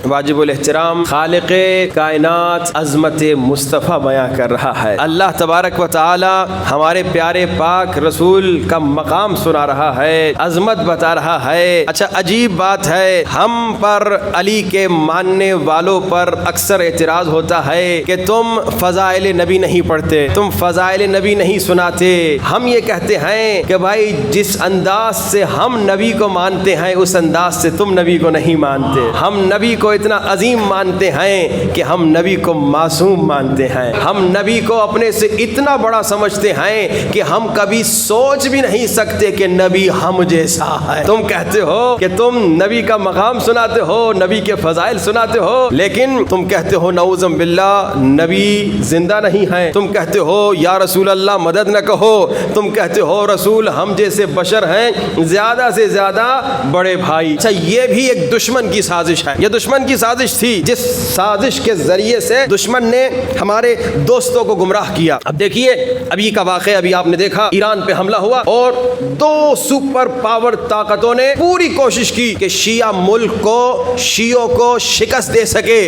واجب الاحترام خالق کائنات عظمت مصطفیٰ بیاں کر رہا ہے. اللہ تبارک و تعالی ہمارے پیارے پاک رسول کا مقام سنا رہا ہے, عظمت بتا رہا ہے. اچھا عجیب بات ہے, ہم پر علی کے ماننے والوں پر اکثر اعتراض ہوتا ہے کہ تم فضائل نبی نہیں پڑھتے, تم فضائل نبی نہیں سناتے. ہم یہ کہتے ہیں کہ بھائی جس انداز سے ہم نبی کو مانتے ہیں اس انداز سے تم نبی کو نہیں مانتے. ہم نبی کو اتنا عظیم مانتے ہیں کہ ہم نبی کو معصوم مانتے ہیں. ہم نبی کو اپنے سے اتنا بڑا سمجھتے ہیں کہ ہم کبھی سوچ بھی نہیں سکتے کہ نبی ہم جیسا ہے. تم کہتے ہو کہ تم نبی کا مقام سناتے ہو, نبی کے فضائل سناتے ہو, لیکن تم کہتے ہو نعوذ باللہ نبی زندہ نہیں ہے. تم کہتے ہو یا رسول اللہ مدد نہ کہو. تم کہتے ہو رسول ہم جیسے بشر ہیں, زیادہ سے زیادہ بڑے بھائی. اچھا یہ بھی ایک دشمن کی سازش ہے. یہ دشمن کی سازش تھی جس سازش کے ذریعے سے دشمن نے ہمارے دوستوں کو گمراہ کیا. اب دیکھیے ابھی کا واقعہ, ابھی آپ نے دیکھا ایران پہ حملہ ہوا اور دو سپر پاور طاقتوں نے پوری کوشش کی کہ شیعہ ملک کو, شیعوں کو شکست دے سکے.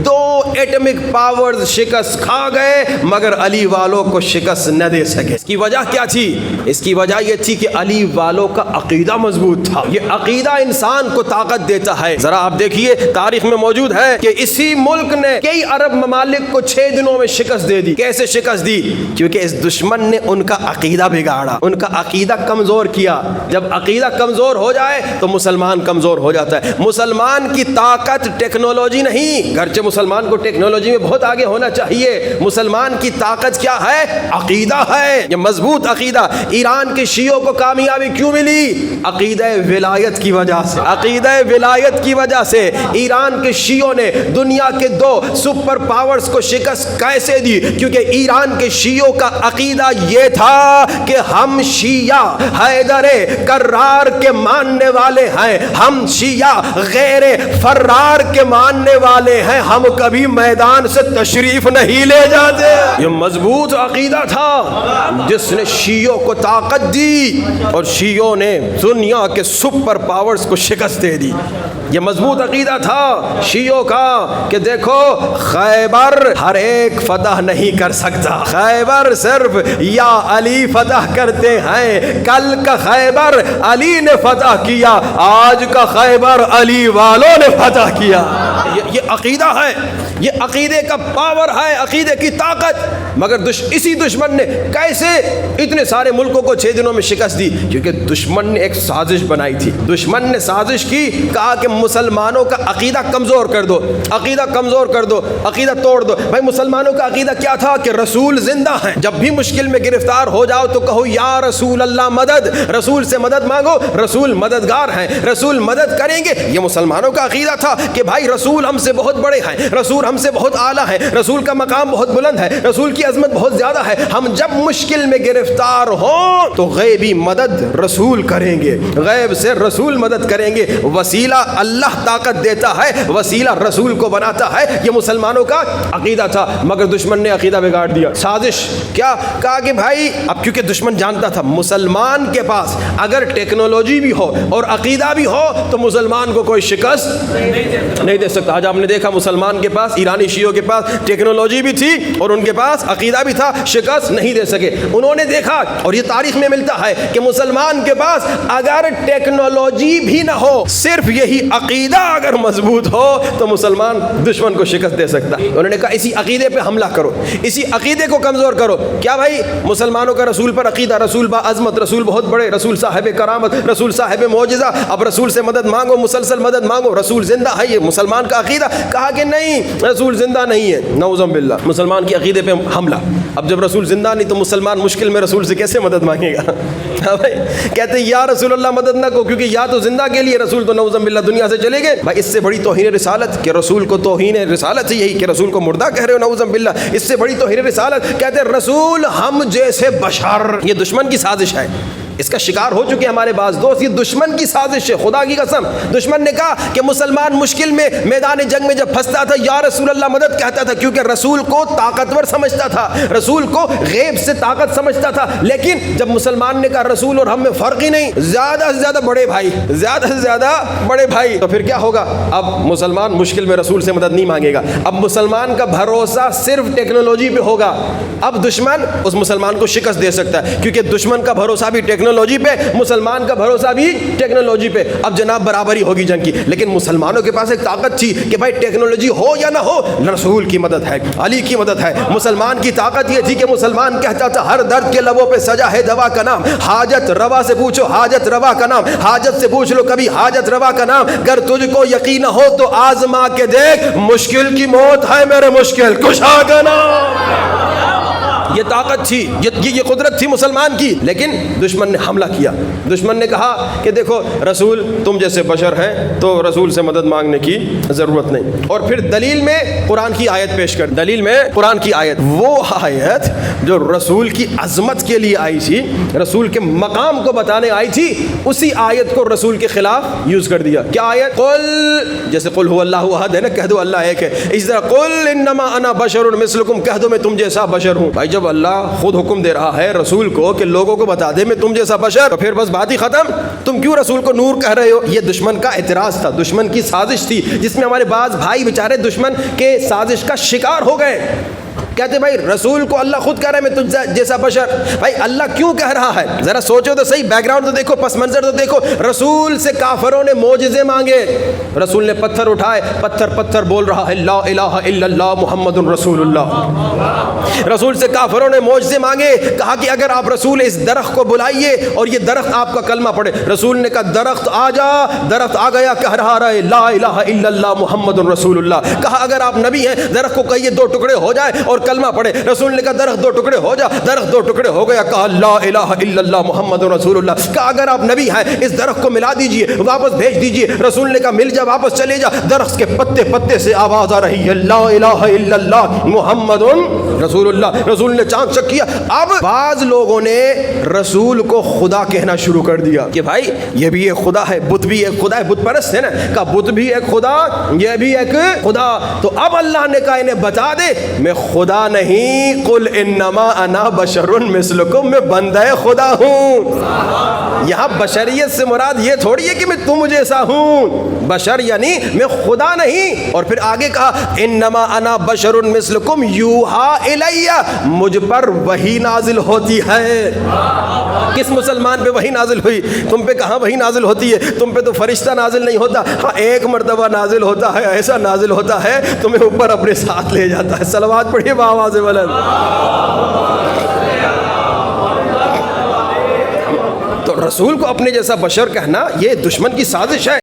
دو ایٹمک پاورز شکست کھا گئے مگر علی والوں کو شکست نہ دے سکے. اس کی وجہ کیا تھی؟ اس کی وجہ یہ تھی کہ علی والوں کا عقیدہ مضبوط تھا. یہ عقیدہ انسان کو طاقت دیتا ہے. ذرا آپ دیکھیے تاریخ میں موجود ہے کہ اسی ملک نے کئی عرب ممالک کو 6 دنوں میں شکست دے دی. کیسے شکست دی؟ کیونکہ اس دشمن نے ان کا عقیدہ بگاڑا, ان کا عقیدہ کمزور کیا. جب عقیدہ کمزور ہو جائے تو مسلمان کمزور ہو جاتا ہے. مسلمان کی طاقت ٹیکنالوجی نہیں, گرچہ مسلمان کو ٹیکنالوجی میں بہت آگے ہونا چاہیے. مسلمان کی طاقت کیا ہے؟ عقیدہ ہے. یہ مضبوط عقیدہ. ایران کے شیعوں کو کامیابی کیوں ملی؟ عقیدہ ولایت کی وجہ سے. عقیدہ ولایت کی وجہ سے ایران کے شیعوں نے دنیا کے 2 سپر پاورز کو شکست کیسے دی؟ کیونکہ ایران کے شیعوں کا عقیدہ یہ تھا کہ ہم شیعہ حیدر کرار کے ماننے والے ہیں, ہم شیعہ غیر فرار کے ماننے والے ہیں, ہم کبھی میدان سے تشریف نہیں لے جاتے. یہ مضبوط عقیدہ تھا جس نے شیعوں کو طاقت دی اور شیعوں نے دنیا کے سپر پاورز کو شکست دے دی. یہ مضبوط عقیدہ تھا شیعوں کا کہ دیکھو خیبر ہر ایک فتح نہیں کر سکتا, خیبر صرف یا علی فتح کرتے ہیں. کل کا خیبر علی نے فتح کیا, آج کا خیبر علی والوں نے فتح کیا. یہ عقیدہ ہے, یہ عقیدے کا پاور ہے, عقیدے کی طاقت. مگر اسی دشمن نے کیسے اتنے سارے ملکوں کو 6 دنوں میں شکست دی؟ کیونکہ دشمن نے ایک سازش بنائی تھی. دشمن نے سازش کی, کہا کہ مسلمانوں کا عقیدہ کمزور کر دو, عقیدہ کمزور کر دو, عقیدہ توڑ دو. بھائی مسلمانوں کا عقیدہ کیا تھا؟ کہ رسول زندہ ہیں, جب بھی مشکل میں گرفتار ہو جاؤ تو کہو یا رسول اللہ مدد, رسول سے مدد مانگو, رسول مددگار ہیں, رسول مدد کریں گے. یہ مسلمانوں کا عقیدہ تھا کہ بھائی رسول ہم سے بہت بڑے ہیں, رسول ہم سے بہت اعلیٰ ہیں, رسول کا مقام بہت بلند ہے, رسول کی عظمت بہت زیادہ ہے. ہم جب مشکل میں گرفتار ہوں تو غیبی مدد رسول کریں گے, غیب سے رسول مدد کریں گے. وسیلہ اللہ طاقت دیتا ہے, وسیلہ رسول کو بناتا ہے. یہ مسلمانوں کا عقیدہ تھا. مگر دشمن نے عقیدہ بگاڑ دیا. سازش کیا؟ کہا کہ بھائی اب کیونکہ دشمن جانتا تھا مسلمان کے پاس اگر ٹیکنالوجی بھی ہو اور عقیدہ بھی ہو تو مسلمان کو کوئی شکست نہیں دے سکتا. آج آپ نے دیکھا مسلمان کے پاس, ایرانی شیعوں کے پاس ٹیکنالوجی بھی تھی اور ان کے پاس عقیدہ بھی تھا, شکست نہیں دے سکے. انہوں نے دیکھا اور یہ تاریخ میں ملتا ہے کہ مسلمان کے پاس اگر ٹیکنالوجی بھی نہ ہو, صرف یہی عقیدہ اگر مضبوط ہو تو مسلمان دشمن کو شکست دے سکتا. انہوں نے کہا اسی عقیدے پہ حملہ کرو, اسی عقیدے کو کمزور کرو. کیا بھائی مسلمانوں کا رسول پر عقیدہ, رسول با عظمت, رسول بہت بڑے, رسول صاحب کرامت, رسول صاحب معجزہ, اب رسول سے مدد مانگو, مسلسل مدد مانگو, رسول زندہ ہے. یہ مسلمان کا عقیدہ. کہا کہ نہیں رسول زندہ نہیں ہے. نعوذ باللہ, مسلمان کے عقیدے پہ حملہ. اب جب رسول زندہ نہیں تو مسلمان مشکل میں رسول سے کیسے مدد مانگے گا؟ بھائی کہتے ہیں یا رسول اللہ مدد نہ کو, کیونکہ یا تو زندہ کے لیے رسول تو نعوذ باللہ دنیا سے چلے گئے. بھائی اس سے بڑی توہین رسالت کہ رسول کو توہین رسالت ہے یہی کہ رسول کو مردہ کہہ رہے ہو, نعوذ باللہ. اس سے بڑی توہین رسالت کہتے ہیں رسول ہم جیسے بشر. یہ دشمن کی سازش ہے. اس کا شکار ہو چکے ہمارے بعض دوست. یہ دشمن کی سازش ہے, خدا کی قسم. دشمن نے کہا کہ مسلمان مشکل میں میدان جنگ میں جب پھنستا تھا یا رسول اللہ مدد کہتا تھا, کیونکہ رسول کو طاقتور سمجھتا تھا, رسول کو غیب سے طاقت سمجھتا تھا. لیکن جب مسلمان نے کہا رسول اور ہم میں فرق ہی نہیں, زیادہ سے زیادہ بڑے بھائی, زیادہ سے زیادہ بڑے بھائی, تو پھر کیا ہوگا؟ اب مسلمان مشکل میں رسول سے مدد نہیں مانگے گا. اب مسلمان کا بھروسہ صرف ٹیکنالوجی پہ ہوگا. اب دشمن اس مسلمان کو شکست دے سکتا ہے, کیونکہ دشمن کا بھروسہ بھی ٹیکنالوجی پہ, مسلمان کا بھروسہ بھی ٹیکنالوجی پہ. اب جناب برابری ہوگی جنگ کی, لیکن مسلمانوں کے پاس ایک طاقت تھی کہ بھائی ٹیکنالوجی ہو یا نہ ہو, رسول کی مدد ہے, علی کی مدد ہے. مسلمان کی طاقت یہ تھی کہ مسلمان کہتا تھا ہر درد کے لبوں پہ سجا ہے دوا کا نام, حاجت روا سے پوچھو حاجت روا کا نام, حاجت سے پوچھ لو کبھی حاجت روا کا نام. گر تجھ کو یقین ہو تو آزما کے دیکھ, مشکل کی موت ہے میرے مشکل کشا کا نام. یہ طاقت تھی, یہ قدرت تھی مسلمان کی. لیکن دشمن نے حملہ کیا. دشمن نے کہا کہ دیکھو رسول تم جیسے بشر ہیں تو رسول سے مدد مانگنے کی ضرورت نہیں. اور پھر دلیل میں قرآن کی آیت پیش کر, دلیل میں قرآن کی آیت, وہ آیت جو رسول کی عظمت کے لیے آئی تھی, رسول کے مقام کو بتانے آئی تھی, اسی آیت کو رسول کے خلاف یوز کر دیا. کیا آیت؟ قل, جیسے قل هو اللہ احد ہے نا, کہہ دو اللہ ایک ہے, اس طرح قل انما انا بشر مثلکم, کہہ دو میں تم جیسا بشر ہوں. بھائی جب اللہ خود حکم دے رہا ہے رسول کو کہ لوگوں کو بتا دے میں تم جیسا بشر, تو پھر بس بات ہی ختم. تم کیوں رسول کو نور کہہ رہے ہو؟ یہ دشمن کا اعتراض تھا, دشمن کی سازش تھی, جس میں ہمارے بعض بھائی بیچارے دشمن کے سازش کا شکار ہو گئے. کہتے بھائی رسول کو اللہ خود کہہ رہا ہے میں تجھ جیسا بشر. بھائی اللہ کیوں کہہ رہا ہے؟ ذرا سوچو تو صحیح, بیک گراؤنڈ تو دیکھو, پس منظر تو دیکھو. رسول سے کافروں نے معجزے مانگے, رسول نے پتھر اٹھائے, پتھر بول رہا ہے لا الہ الا اللہ محمد رسول اللہ. رسول سے کافروں نے معجزے مانگے, کہا کہ اگر آپ رسول اس درخت کو بلائیے اور یہ درخت آپ کا کلمہ پڑھے. رسول نے کہا درخت آ جا, درخت آ گیا, کہہ رہا ہے لا الہ الا اللہ محمد رسول اللہ. کہا اگر آپ نبی ہیں درخت کو کہیے دو ٹکڑے ہو جائے اور کلمہ پڑھے. رسول نے کہا درخت دو ٹکڑے ہو جا, درخت دو ٹکڑے ہو گیا, کہا لا الہ الا اللہ محمد رسول اللہ. کہا اگر آپ نبی ہیں اس درخت کو ملا دیجئے, واپس بھیج دیجئے. رسول نے کہا مل جا, واپس چلے جا. درخت کے پتے سے آواز آ رہی ہے لا الہ الا اللہ محمد رسول اللہ. رسول نے چانک چک کیا. اب بعض لوگوں نے رسول کو خدا کہنا شروع کر دیا کہ بھائی یہ بھی ایک خدا ہے, بت بھی ایک خدا ہے, بت پرست ہے نا, کہا بت بھی ایک خدا, یہ بھی ایک خدا. تو اب اللہ نے کہا انہیں بتا دے میں خدا نہیں, قل انما انا بشر مثلکم, میں بندہ خدا ہوں. یہاں بشریت سے مراد یہ تھوڑی ہے کہ میں تم جیسا ہوں, بشر یعنی میں خدا نہیں. اور پھر آگے کہا انما انا بشر مثلکم یوحا الی, مجھ پر وحی نازل ہوتی ہے. کس مسلمان پہ وحی نازل ہوئی؟ تم پہ کہاں وحی نازل ہوتی ہے؟ تم پہ تو فرشتہ نازل نہیں ہوتا. ہاں ایک مرتبہ نازل ہوتا ہے, ایسا نازل ہوتا ہے تمہیں اوپر اپنے ساتھ لے جاتا ہے. صلوات پڑھیے بآواز بلند. تو رسول کو اپنے جیسا بشر کہنا یہ دشمن کی سازش ہے.